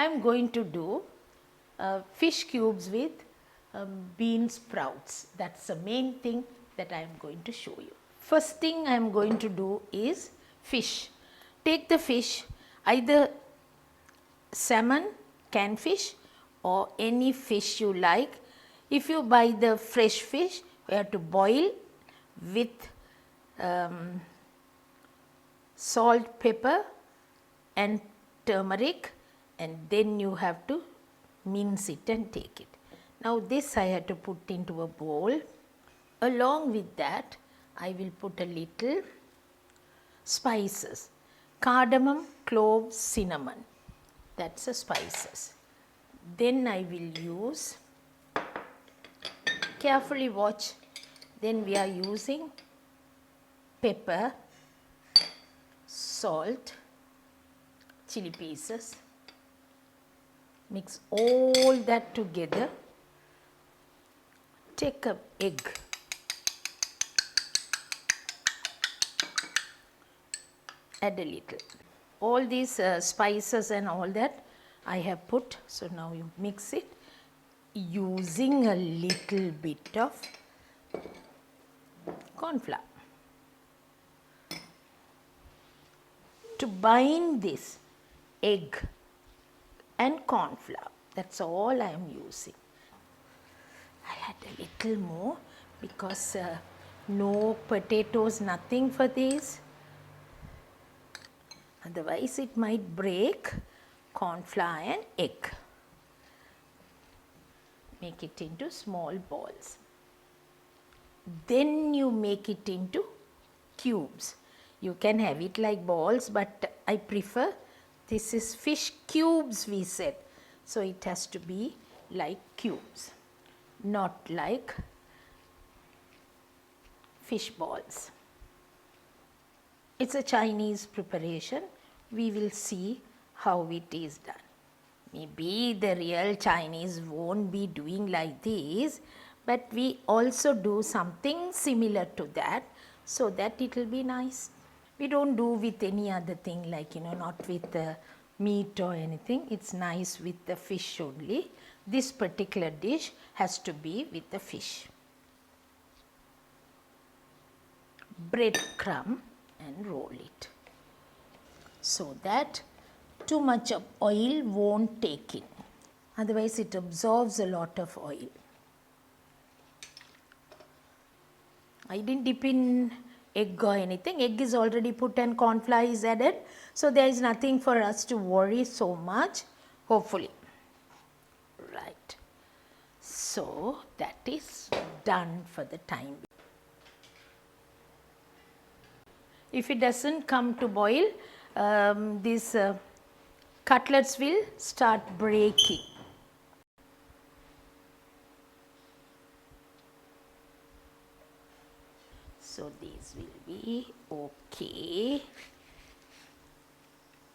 I am going to do fish cubes with bean sprouts. That's the main thing that I am going to show you. First thing I am going to do is fish. Take the fish, either salmon, canned fish or any fish you like. If you buy the fresh fish, you have to boil with salt, pepper and turmeric, and then you have to mince it and take it. Now this I have to put into a bowl. Along with that I will put a little spices, cardamom, cloves, cinnamon, that's the spices. Then I will use, carefully watch, then we are using pepper, salt, chili pieces, mix all that together, take an egg, add a little. All these spices and all that I have put, so now you mix it using a little bit of corn flour. To bind this egg and corn flour, that's all I am using. I add a little more because no potatoes, nothing for this. Otherwise it might break. Corn flour and egg. Make it into small balls. Then you make it into cubes. You can have it like balls, but I prefer, this is fish cubes we said. So it has to be like cubes, not like fish balls. It's a Chinese preparation. We will see how it is done. Maybe the real Chinese won't be doing like this, but we also do something similar to that so that it will be nice. We don't do with any other thing, like not with meat or anything. It's nice with the fish only. This particular dish has to be with the fish. Breadcrumb and roll it so that too much of oil won't take in, otherwise it absorbs a lot of oil. I didn't dip in egg or anything. Egg is already put and corn flour is added, so there is nothing for us to worry so much, hopefully. Right, so that is done for the time. If it doesn't come to boil, these cutlets will start breaking. So these will be okay.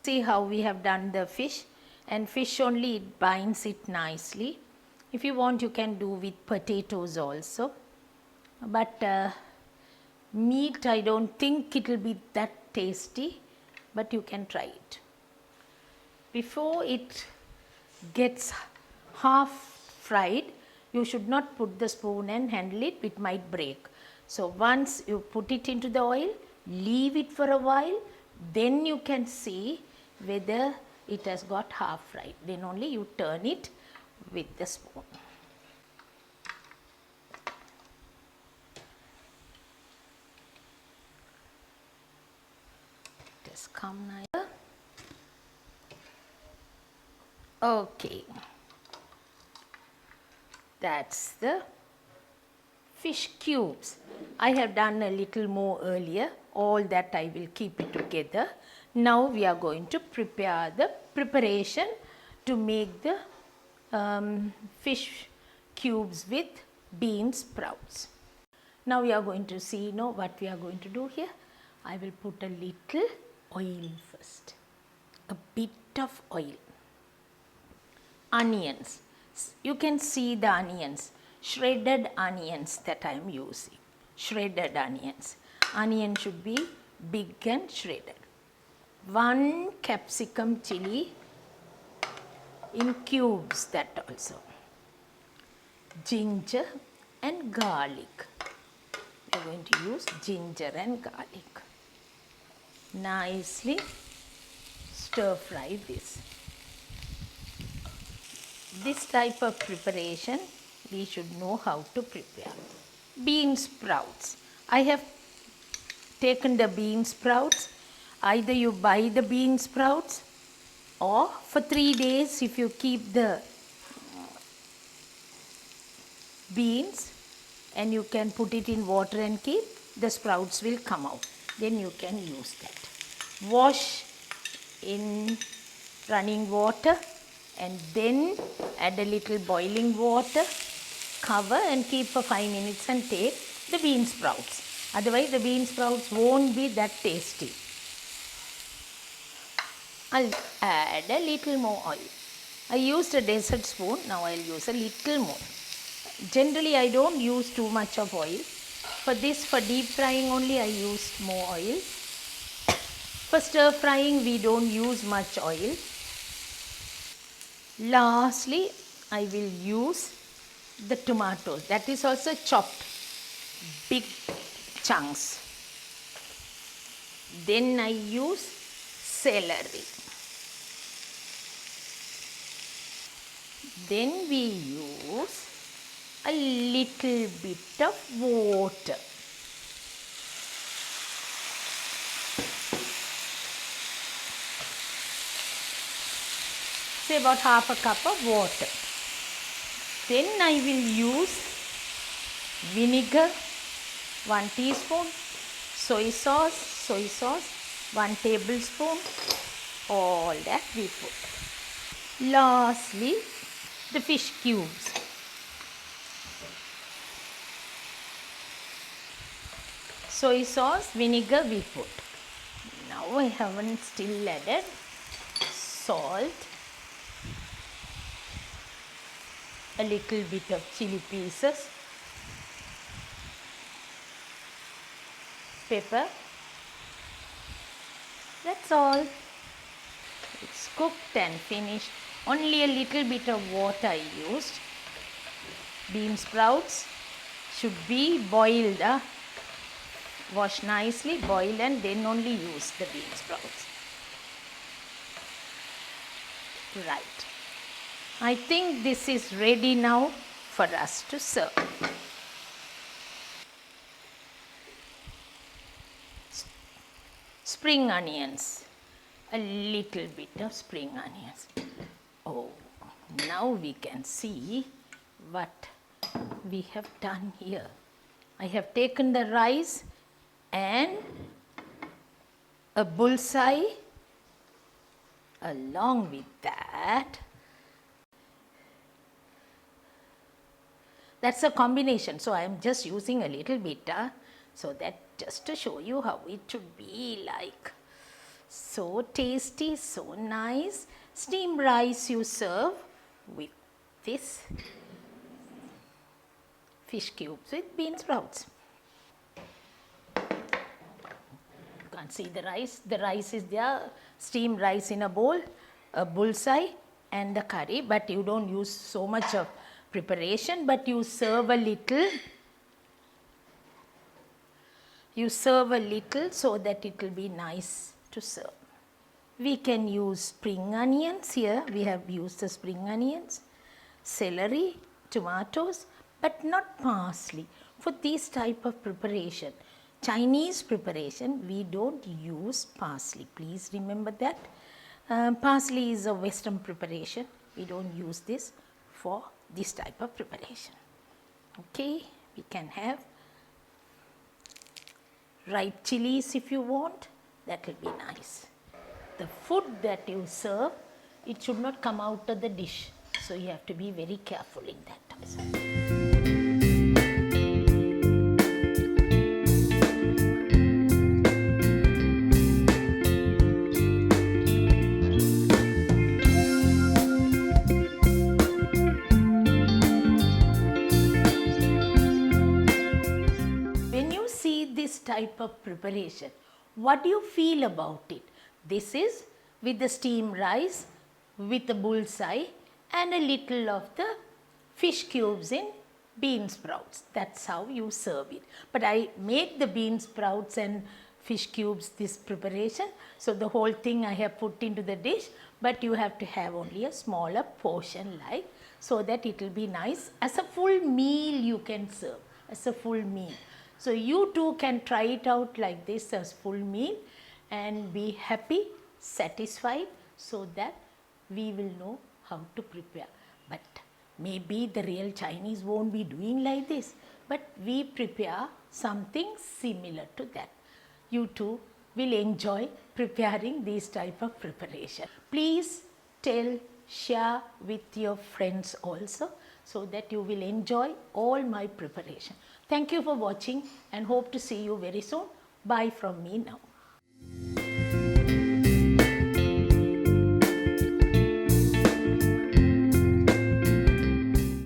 See how we have done the fish, and fish only it binds it nicely. If you want, you can do with potatoes also, but meat I don't think it will be that tasty, but you can try it. Before it gets half fried, you should not put the spoon and handle it, it might break. So once you put it into the oil, leave it for a while, then you can see whether it has got half fried. Then only you turn it with the spoon. Just come now. Okay, that's the fish cubes. I have done a little more earlier. All that I will keep it together. Now we are going to prepare the preparation to make the fish cubes with bean sprouts. Now we are going to see what we are going to do here. I will put a little oil first, a bit of oil. Onions, you can see the onions, shredded onions that I am using, shredded onions. Onion should be big and shredded. 1 capsicum chili, in cubes, that also. Ginger and garlic. We are going to use ginger and garlic. Nicely stir fry this. This type of preparation we should know how to prepare. Bean sprouts. I have taken the bean sprouts. Either you buy the bean sprouts, or for 3 days if you keep the beans and you can put it in water and keep, the sprouts will come out. Then you can use that. Wash in running water and then add a little boiling water, cover and keep for 5 minutes and take the bean sprouts. Otherwise the bean sprouts won't be that tasty. I'll add a little more oil. I used a dessert spoon, now I'll use a little more. Generally I don't use too much of oil. For this, for deep frying only, I used more oil. For stir frying we don't use much oil. Lastly, I will use the tomatoes. That is also chopped, big chunks. Then I use celery. Then we use a little bit of water. Say about half a cup of water. Then I will use vinegar, 1 teaspoon, soy sauce, 1 tablespoon, all that we put. Lastly, the fish cubes. Soy sauce, vinegar we put. Now I haven't still added salt, a little bit of chili pieces, pepper. That's all. It's cooked and finished. Only a little bit of water I used. Bean sprouts should be boiled. Wash nicely, boil and then only use the bean sprouts. Right. I think this is ready now for us to serve. Spring onions. A little bit of spring onions. Oh, now we can see what we have done here. I have taken the rice and a bullseye. Along with that, that's a combination. So I am just using a little bit, so that just to show you how it should be like. So tasty, so nice. Steamed rice you serve with this fish cubes with bean sprouts. You can't see the rice. The rice is there, steamed rice in a bowl, a bullseye and the curry, but you don't use so much of preparation, but you serve a little. You serve a little so that it will be nice to serve. We can use spring onions here. We have used the spring onions, celery, tomatoes, but not parsley. For this type of preparation, Chinese preparation, we don't use parsley. Please remember that. Parsley is a Western preparation. We don't use this for this type of preparation. Okay, we can have ripe chilies if you want. That will be nice. The food that you serve, it should not come out of the dish. So you have to be very careful in that also. When you see this type of preparation, what do you feel about it? This is with the steamed rice, with the bullseye and a little of the fish cubes in bean sprouts. That's how you serve it. But I make the bean sprouts and fish cubes this preparation. So the whole thing I have put into the dish, but you have to have only a smaller portion like, so that it will be nice. As a full meal you can serve, as a full meal. So you too can try it out like this as full meal and be happy, satisfied, so that we will know how to prepare. But maybe the real Chinese won't be doing like this, but we prepare something similar to that. You too will enjoy preparing this type of preparation. Please tell, share with your friends also, so that you will enjoy all my preparation. Thank you for watching and hope to see you very soon. Bye from me now.